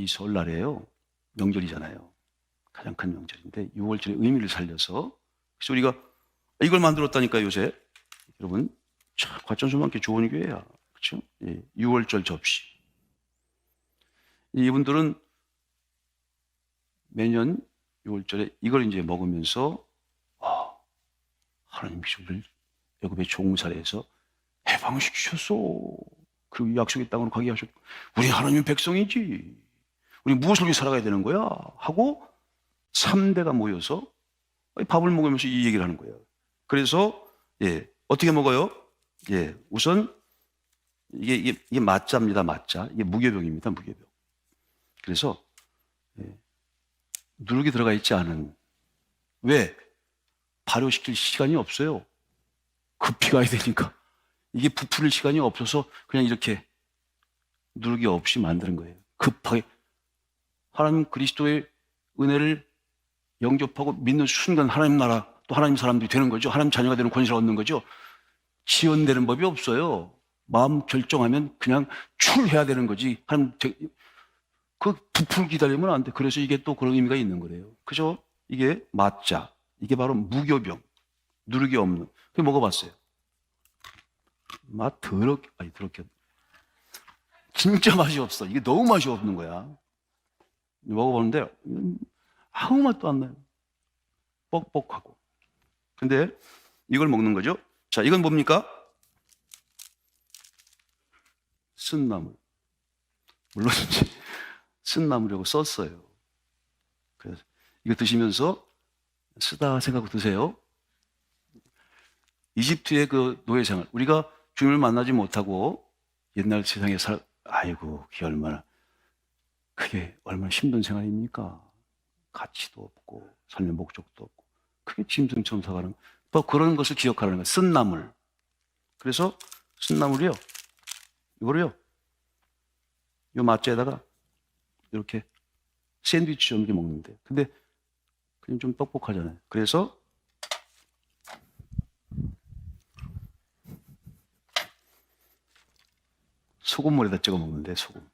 설날이에요. 명절이잖아요. 가장 큰 명절인데 6월절의 의미를 살려서, 그래서 우리가 이걸 만들었다니까요. 요새 여러분, 참 과천수만께 좋은 교회야. 그렇죠? 예, 6월절 접시. 이분들은 매년 6월절에 이걸 이제 먹으면서 하나님께서 우리를 애굽의 종살이에서 해방시키셨어. 그리고 약속의 땅으로 가게 하셨고, 우리 하나님의 백성이지, 우리 무엇을 위해 살아가야 되는 거야 하고 3대가 모여서 밥을 먹으면서 이 얘기를 하는 거예요. 그래서 어떻게 먹어요? 우선 이게 맞자입니다. 맞자. 이게 무교병입니다. 무교병. 그래서 누룩이 들어가 있지 않은, 왜? 발효시킬 시간이 없어요. 급히 가야 되니까. 이게 부풀릴 시간이 없어서 그냥 이렇게 누룩이 없이 만드는 거예요. 급하게. 하나님 그리스도의 은혜를 영접하고 믿는 순간 하나님 나라, 또 하나님 사람들이 되는 거죠. 하나님 자녀가 되는 권세를 얻는 거죠. 지연되는 법이 없어요. 마음 결정하면 그냥 출해야 되는 거지. 하나님, 그 부풀 기다리면 안 돼. 그래서 이게 또 그런 의미가 있는 거래요. 그죠? 이게 맞자. 이게 바로 무교병. 누룩이 없는. 그 먹어봤어요. 맛 더럽게. 진짜 맛이 없어. 이게 너무 맛이 없는 거야. 먹어보는데 아무 맛도 안 나요. 뻑뻑하고. 근데 이걸 먹는 거죠. 자, 이건 뭡니까? 쓴나물. 물론 이제 쓴나물이라고 썼어요. 그래서 이거 드시면서 쓰다 생각하고 드세요. 이집트의 그 노예 생활. 우리가 주님을 만나지 못하고 옛날 세상에 아이고, 그게 얼마나 힘든 생활입니까? 가치도 없고, 삶의 목적도 없고, 그게 짐승처럼 살아가는, 또 그런 것을 기억하라는 거예요. 쓴나물. 그래서 쓴나물이요, 이거를요, 요 맛자에다가 이렇게 샌드위치처럼 이렇게 먹는데, 근데 그냥 좀 뻑뻑하잖아요. 그래서 소금물에다 찍어 먹는데, 소금.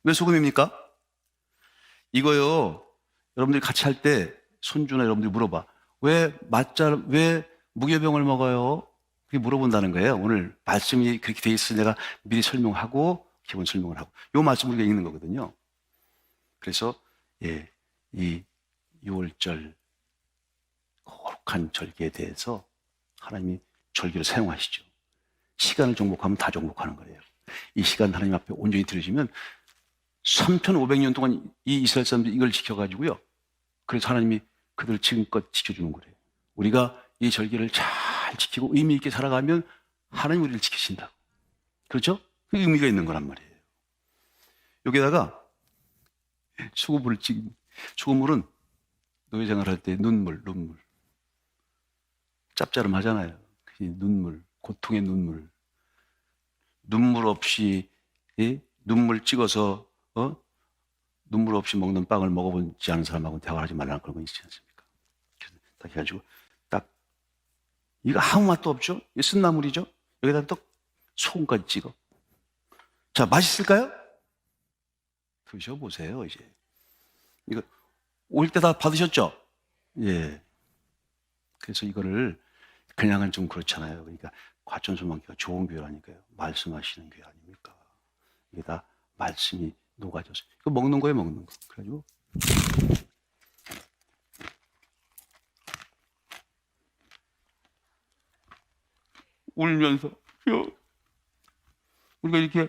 왜 소금입니까? 이거요, 여러분들이 같이 할 때 손주나 여러분들이 물어봐. 왜 무교병을 먹어요? 그렇게 물어본다는 거예요. 오늘 말씀이 그렇게 돼 있어 내가 미리 설명하고 기본 설명을 하고 요 말씀 우리가 읽는 거거든요. 그래서 이 6월절 거룩한 절기에 대해서 하나님이 절기를 사용하시죠. 시간을 정복하면 다 정복하는 거예요. 이 시간 하나님 앞에 온전히 들으시면 3,500년 동안 이 이스라엘 사람들이 이걸 지켜가지고요. 그래서 하나님이 그들을 지금껏 지켜주는 거예요. 우리가 이 절기를 잘 지키고 의미 있게 살아가면 하나님 우리를 지키신다. 그렇죠? 그 의미가 있는 거란 말이에요. 여기다가 수고물은 노예 생활할 때 눈물. 짭짤하잖아요. 눈물, 고통의 눈물. 눈물 없이, 눈물 찍어서, 눈물 없이 먹는 빵을 먹어보지 않은 사람하고는 대화를 하지 말라는 그런 거 있지 않습니까? 그래서 딱 해가지고, 이거 아무 맛도 없죠? 이 쓴나물이죠? 여기다 또 소금까지 찍어. 자, 맛있을까요? 드셔보세요, 이제. 이거, 올 때 다 받으셨죠? 예. 그래서 이거를 그냥은 좀 그렇잖아요. 그러니까 과천소망교가 좋은 교회라니까요. 말씀하시는 교회 아닙니까? 이게 다 말씀이 녹아져서. 이거 먹는 거예요, 먹는 거. 그래가지고. 울면서, 우리가 이렇게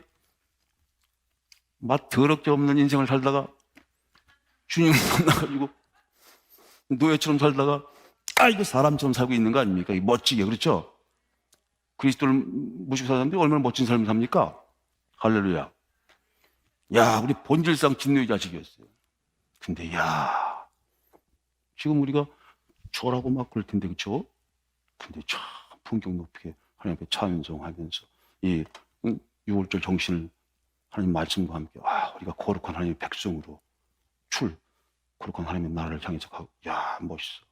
맛 더럽게 없는 인생을 살다가 주님 만나가지고 노예처럼 살다가 이거 사람처럼 살고 있는 거 아닙니까? 멋지게, 그렇죠? 그리스도를 모시고 사는 사람들이 얼마나 멋진 삶을 삽니까? 할렐루야. 야, 우리 본질상 진노의 자식이었어요. 근데 지금 우리가 저라고 막 그럴 텐데, 그렇죠? 근데 참 품격 높게 하나님 앞에 찬송하면서 이 6월절 정신을 하나님 말씀과 함께 우리가 거룩한 하나님의 백성으로 거룩한 하나님의 나라를 향해서 가고, 멋있어.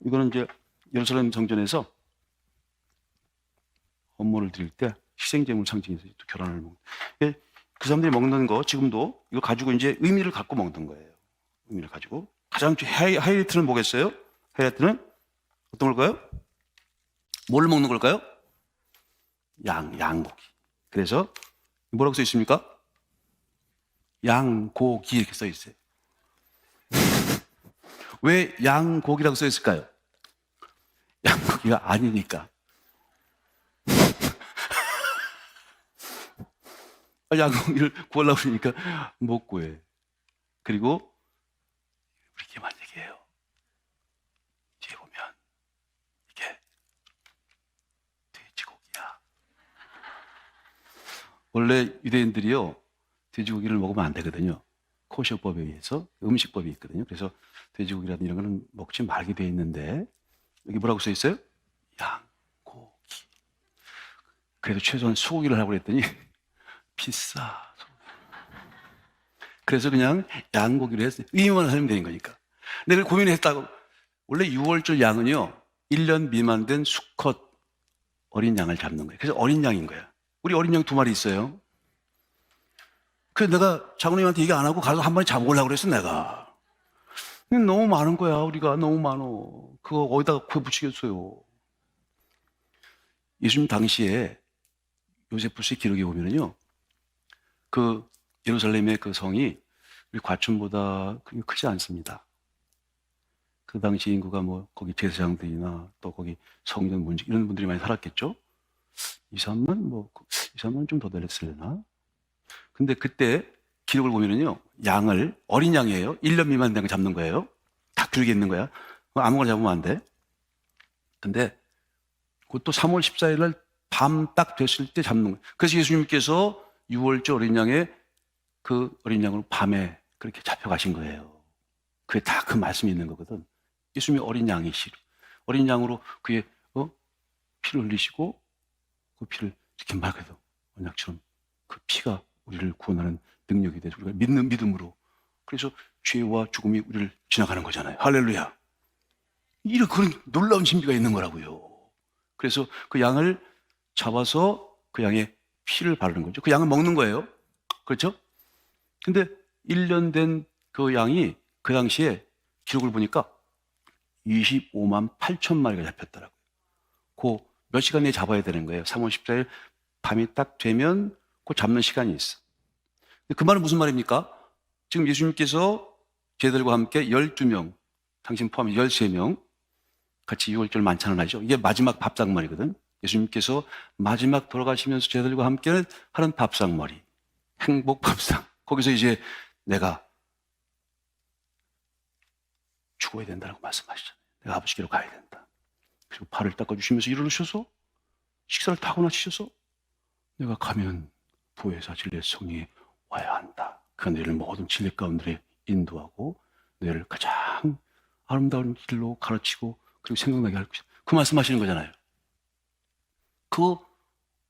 이거는 이제 예루살렘 성전에서 헌물을 드릴 때 희생제물 상징해서 또 결혼을 먹는. 그 사람들이 먹는 거 지금도 이거 가지고 이제 의미를 갖고 먹는 거예요. 의미를 가지고. 가장 하이라이트는 뭐겠어요? 하이라이트는 어떤 걸까요? 뭘 먹는 걸까요? 양고기. 그래서 뭐라고 써 있습니까? 양고기 이렇게 써 있어요. 왜 양고기라고 써 있을까요? 양고기가 아니니까. 양고기를 구하려고 그러니까 못 구해. 그리고 우리끼리만 얘기해요. 뒤에 보면 이게 돼지고기야. 원래 유대인들이요, 돼지고기를 먹으면 안 되거든요. 코셔법에 의해서 음식법이 있거든요. 그래서 돼지고기라든 이런 거는 먹지 말게 돼 있는데 여기 뭐라고 써 있어요? 양고기. 그래도 최소한 소고기를 하라고 그랬더니 비싸. 그래서 그냥 양고기로 했어요. 의미만 하면 되는 거니까. 근데 그걸 고민했다고. 원래 6월절 양은요, 1년 미만 된 수컷 어린 양을 잡는 거예요. 그래서 어린 양인 거야. 우리 어린 양 2마리 있어요. 그래서 내가 장로님한테 얘기 안 하고 가서 한 마리 잡아오려고 그랬어, 내가. 근데 너무 많은 거야, 우리가. 너무 많어. 그거 어디다가 구해 붙이겠어요. 예수님 당시에 요세푸스의 기록에 보면은요, 그 예루살렘의 그 성이 우리 과천보다 그렇게 크지 않습니다. 그 당시 인구가 뭐 거기 제사장들이나 또 거기 성전 문직 이런 분들이 많이 살았겠죠. 2, 3만 뭐 2, 3만 좀 더 될랬을려나. 근데 그때 기록을 보면은요, 양을 어린 양이에요. 1년 미만 된 거 잡는 거예요. 딱 줄게 있는 거야. 아무거나 잡으면 안 돼. 근데 그것도 3월 14일 날 밤 딱 됐을 때 잡는 거예요. 그래서 예수님께서 6월절 어린 양의 그 어린 양으로 밤에 그렇게 잡혀가신 거예요. 그게 다 그 말씀이 있는 거거든. 예수님이 어린 양이시로. 어린 양으로 그의 피를 흘리시고 그 피를 이렇게 말 그대로 언약처럼 그 피가 우리를 구원하는 능력이 돼서 우리가 믿는 믿음으로. 그래서 죄와 죽음이 우리를 지나가는 거잖아요. 할렐루야. 이런 그런 놀라운 신비가 있는 거라고요. 그래서 그 양을 잡아서 그 양의 피를 바르는 거죠. 그 양을 먹는 거예요. 그렇죠? 근데 1년 된 그 양이 그 당시에 기록을 보니까 25만 8천 마리가 잡혔더라고요. 그 몇 시간 내에 잡아야 되는 거예요. 3월 14일 밤이 딱 되면 그 잡는 시간이 있어. 그 말은 무슨 말입니까? 지금 예수님께서 제자들과 함께 12명, 당신 포함해 13명 같이 6월절 만찬을 하죠. 이게 마지막 밥상머리거든. 예수님께서 마지막 돌아가시면서 제자들과 함께 하는 밥상머리, 행복 밥상. 거기서 이제 내가 죽어야 된다고 말씀하시잖아요. 내가 아버지께로 가야 된다. 그리고 발을 닦아주시면서 일어나셔서 식사를 다 하고 나시셔서 내가 가면 부에서 진리의 성령이 와야 한다. 그 너희를 모든 진리 가운데 인도하고 너희를 가장 아름다운 길로 가르치고 그리고 생각나게 할 것이다. 그 말씀하시는 거잖아요.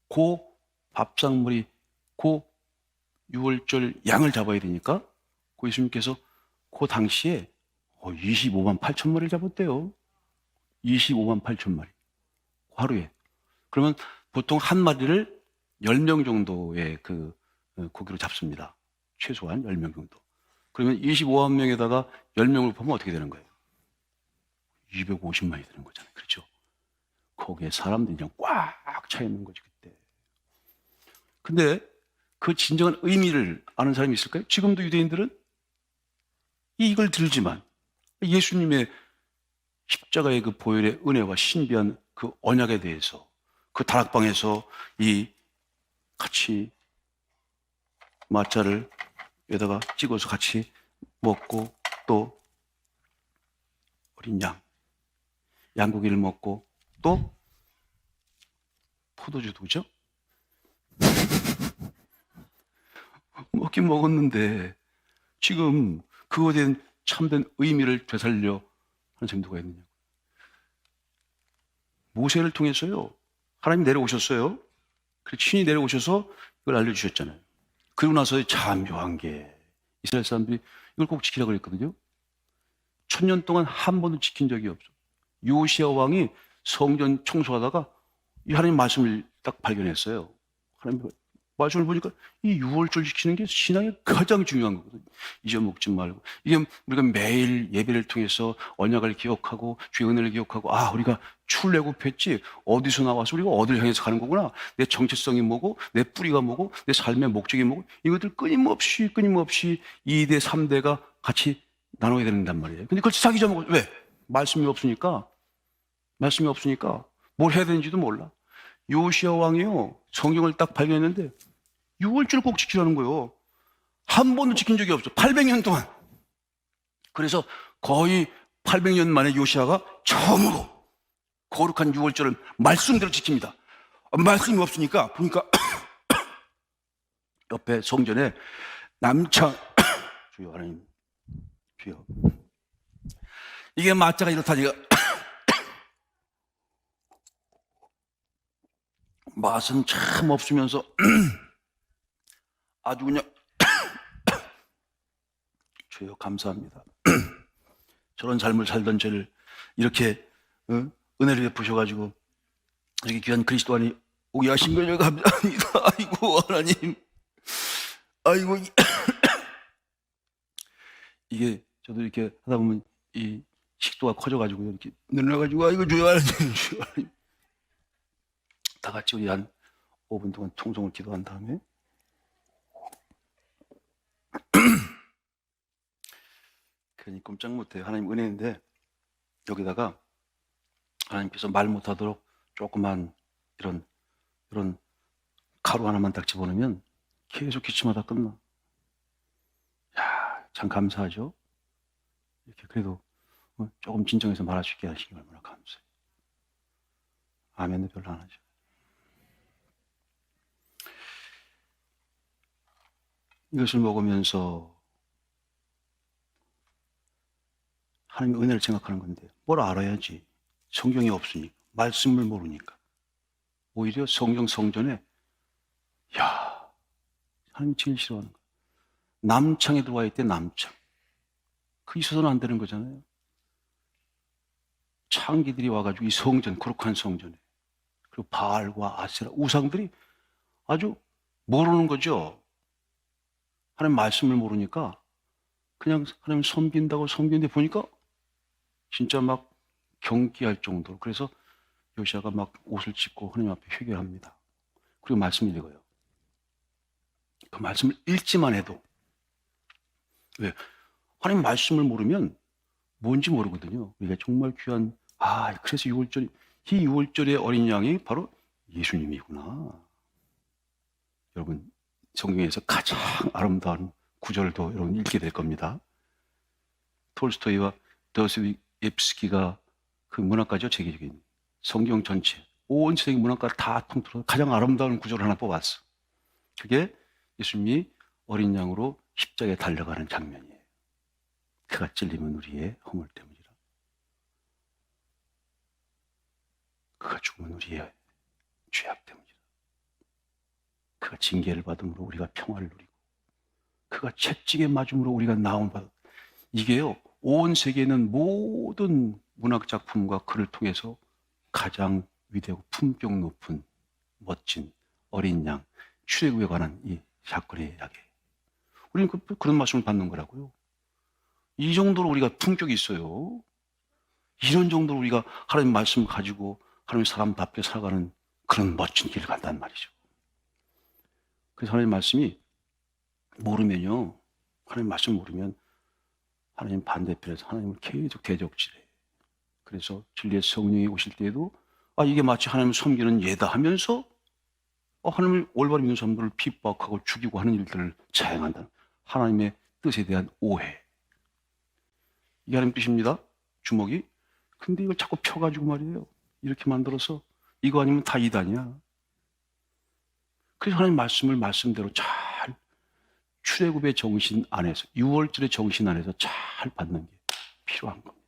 고 밥상머리, 고 6월절 양을 잡아야 되니까 고 예수님께서 그 당시에 25만 8천 마리를 잡았대요. 25만 8천 마리. 하루에. 그러면 보통 한 마리를 10명 정도의 그 고기로 잡습니다. 최소한 10명 정도. 그러면 25만 명에다가 10명을 보면 어떻게 되는 거예요? 250만이 되는 거잖아요. 그렇죠? 거기에 사람들이 그냥 꽉 차 있는 거지, 그때. 근데 그 진정한 의미를 아는 사람이 있을까요? 지금도 유대인들은 이걸 들지만 예수님의 십자가의 그 보혈의 은혜와 신비한 그 언약에 대해서 그 다락방에서 이 같이 마짜를 여기다가 찍어서 같이 먹고 또 어린 양고기를 먹고 또 포도주도 그죠? 먹긴 먹었는데 지금 그거에 대한 참된 의미를 되살려 하는 정도가 있느냐. 모세를 통해서요, 하나님 내려오셨어요. 그리고 신이 내려오셔서 이걸 알려주셨잖아요. 그리고 나서 참 묘한 게 이스라엘 사람들이 이걸 꼭 지키라고 그랬거든요. 1000년 동안 한 번도 지킨 적이 없어. 요시야 왕이 성전 청소하다가 이 하나님 말씀을 딱 발견했어요. 하나님 말씀을 보니까 이 유월절 지키는 게 신앙의 가장 중요한 거거든요. 잊어먹지 말고. 이게 우리가 매일 예배를 통해서 언약을 기억하고 주의 은혜를 기억하고 우리가 출애굽했지 어디서 나와서 우리가 어디를 향해서 가는 거구나. 내 정체성이 뭐고 내 뿌리가 뭐고 내 삶의 목적이 뭐고 이것들 끊임없이 2대 3대가 같이 나눠야 된단 말이에요. 근데 그걸 자기 잊어먹어. 왜? 말씀이 없으니까 뭘 해야 되는지도 몰라. 요시야 왕이요 성경을 딱 발견했는데 6월절 꼭 지키라는 거예요. 한 번도 지킨 적이 없어. 800년 동안. 그래서 거의 800년 만에 요시야가 처음으로 거룩한 6월절을 말씀대로 지킵니다. 말씀이 없으니까 보니까 옆에 성전에 남창 주여 하나님 주여 이게 마자가 이렇다니까 맛은 참 없으면서 아주 그냥 주여 감사합니다. 저런 삶을 살던 저를 이렇게 은혜를 베푸셔가지고 이렇게 귀한 그리스도 안에 오게 하신 거죠. 감사합니다. 아이고 하나님 아이고 이게 저도 이렇게 하다 보면 이 식도가 커져가지고 이렇게 늘어나가지고 아이고 주여 하나님 주여 하나님 다 같이 우리 한 5분 동안 통성을 기도한 다음에 괜히 꼼짝 못해요. 하나님 은혜인데 여기다가 하나님께서 말 못하도록 조그만 이런 가루 하나만 딱 집어넣으면 계속 기침하다 끝나. 야, 참 감사하죠. 이렇게 그래도 조금 진정해서 말할 수 있게 하시기 얼마나 감사해요. 아멘도 별로 안 하죠. 이것을 먹으면서 하나님의 은혜를 생각하는 건데 뭘 알아야지. 성경이 없으니까 말씀을 모르니까 오히려 성전에 하나님이 제일 싫어하는 거 남창에 들어와 있대. 남창 그 있어서는 안 되는 거잖아요. 창기들이 와가지고 이 성전 거룩한 성전에 그리고 바알과 아세라 우상들이 아주 모르는 거죠. 하나님 말씀을 모르니까 그냥 하나님 섬긴다고 보니까 진짜 막 경기할 정도로. 그래서 요시야가 막 옷을 찢고 하나님 앞에 회개합니다. 그리고 말씀을 읽어요. 그 말씀을 읽지만 해도 왜? 하나님 말씀을 모르면 뭔지 모르거든요. 이게 정말 귀한 그래서 6월절 이 6월절의 어린 양이 바로 예수님이구나. 여러분 성경에서 가장 아름다운 구절도 여러분 읽게 될 겁니다. 톨스토이와 도스토옙스키가 그 문학가죠. 세계적인 성경 전체 온 세계 문학가 다 통틀어 가장 아름다운 구절을 하나 뽑았어. 그게 예수님이 어린 양으로 십자가에 달려가는 장면이에요. 그가 찔림은 우리의 허물 때문이라. 그가 죽으면 우리의 죄악 때문이라. 그가 징계를 받음으로 우리가 평화를 누리고 그가 채찍에 맞음으로 우리가 나음을 받았다. 이게요 온 세계에 있는 모든 문학작품과 글을 통해서 가장 위대하고 품격 높은 멋진 어린 양 출애굽에 관한 이 사건의 이야기. 우리는 그런 말씀을 받는 거라고요. 이 정도로 우리가 품격이 있어요. 이런 정도로 우리가 하나님 말씀을 가지고 하나님 사람답게 살아가는 그런 멋진 길을 간단 말이죠. 그래서 하나님 말씀이 모르면요, 하나님 말씀 모르면 하나님 반대편에서 하나님을 계속 대적질해. 그래서 진리의 성령이 오실 때에도 이게 마치 하나님을 섬기는 예다 하면서 하나님을 올바로 믿는 사람들을 핍박하고 죽이고 하는 일들을 자행한다는 하나님의 뜻에 대한 오해. 이게 하나님 뜻입니다. 주먹이. 근데 이걸 자꾸 펴가지고 말이에요. 이렇게 만들어서 이거 아니면 다 이단이야. 그래서 하나님 말씀을 말씀대로 잘 출애굽의 정신 안에서 6월절의 정신 안에서 잘 받는 게 필요한 겁니다.